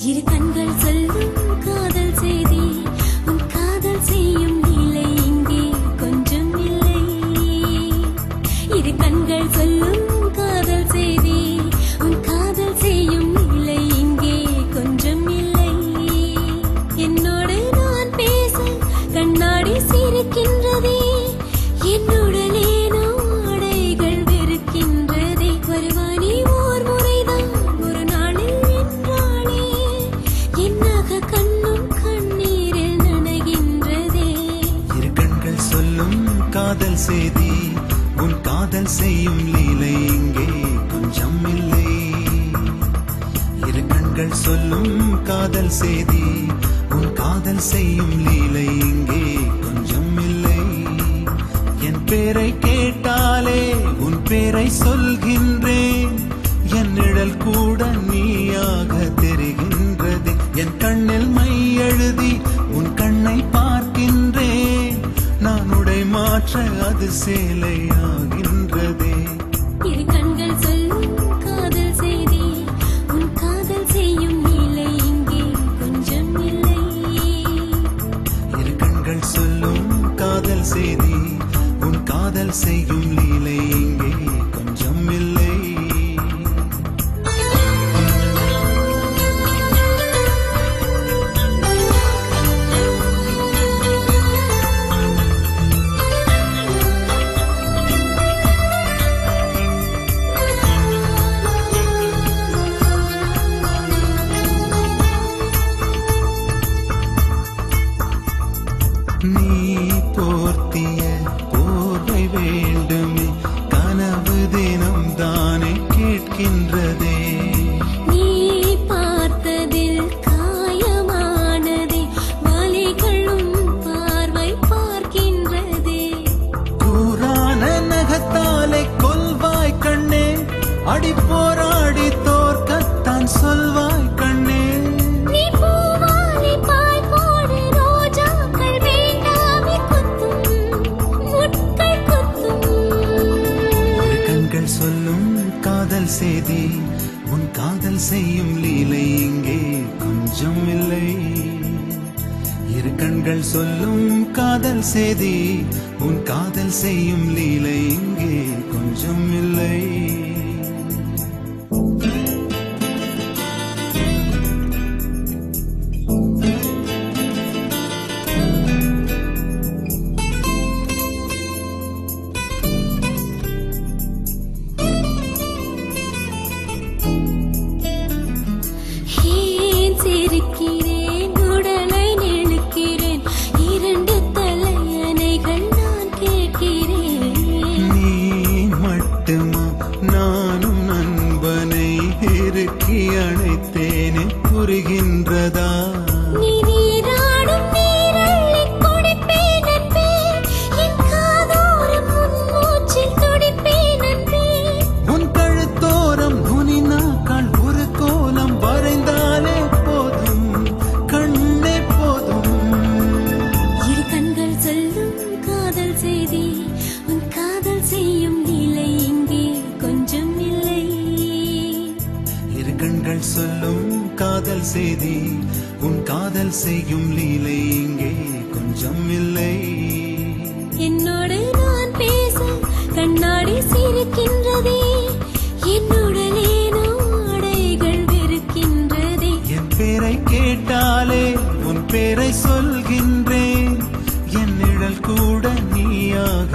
இரு கண்கள் சொல்லும் காதல் செய்தி உன் காதல் செய்யும் நிலை இங்கே கொஞ்சம் இல்லை இரு கண்கள் சொல்லும் காதல் செய்தி உன் காதல் செய்யும் நிலை இங்கே கொஞ்சம் இல்லை என்னோடு நான் பேச கண்ணாடி சிரிக்கின்றதே என்னுடனே ஆடைகள் வெறுக்கின்றதே வருவானே ஓர் முறைதான் ஒரு நாளில் என்றாளே என்னாக கண்ணும் கண்ணீரில் நனைகின்றதே இரு கண்கள் சொல்லும் காதல் செய்தி உன் காதல் செய்யும் லீலை இங்கே கொஞ்சம் இல்லை இரு கண்கள் சொல்லும் காதல் செய்தி உன் காதல் செய்யும் லீலை இங்கே கொஞ்சம் இல்லை என் பேரை கேட்டாலே உன் பேரை சொல்கின்றேன் என் நிழல் கூட நீயாக தெரிகின்றது என் கண்ணில் மை எழுதி உன் கண்ணை பார்க்கின்றேன் நான் உடை மாற்ற அது சேலையாகின்றதே இரு கண்கள் சொல்லும் காதல் செய்தி உன் காதல் செய்யும் நிலை இங்கே கொஞ்சம் இல்லை இரு கண்கள் சொல்லும் காதல் செய்தி உன் காதல் செய்யும் லீலை இங்கே கொஞ்சம் இல்லை நீ போர்த்திய போர்வை வேண்டுமே கனவு தினம் தானே கேட்கின்றதே நீ பார்த்ததில் காயமானதே வலிகளும் பார்வை பார்க்கின்றதே கூரான நகத்தாலே கொல்வாய் கண்ணே அடி போராடி தோற்கத்தான் சொல்வாய் கண்ணே நீ பூவாலி பாய் போடு ரோஜாக்கள் வேண்டாமே குத்தும் முட்கள் குத்தும் இரு கண்கள் சொல்லும் காதல் செய்தி உன் காதல் செய்யும் லீலை இங்கே கொஞ்சம் இல்லை இரு கண்கள் சொல்லும் காதல் செய்தி உன் காதல் செய்யும் லீலை இங்கே கொஞ்சம் இல்லை ஏன் சிரிக்கிறேன் உடலை நெழுக்கிறேன் இரண்டு தலையணைகள் நான் கேட்கிறேன் நீ மட்டுமா நானும் நண்பனை இறுக்கி அணைத்தேனே புரிகின்றதா நீ நீராடும் நீரள்ளிக் குடிப்பேன் அன்பே என் காதோரம் உன் மூச்சில் துடிப்பேன் அன்பே உன் கழுத்தோரம் நுனி நாக்கால் ஒரு கோலம் வரைந்தாலே போதும் கண்ணே போதும் இரு கண்கள் சொல்லும் காதல் செய்தி உன் காதல் செய்யும் நிலை இங்கே கொஞ்சம் இல்லை இரு கண்கள் சொல்லும் காதல் செய்தி உன் காதல் செய்யும் லீலை இங்கே கொஞ்சம் இல்லை என்னோடு நான் பேச கண்ணாடி சிரிக்கின்றதே என்னுடனே ஆடைகள் வெறுக்கின்றதே என் பேரை கேட்டாலே உன் பேரை சொல்கின்றேன் என் நிழல் கூட நீயாக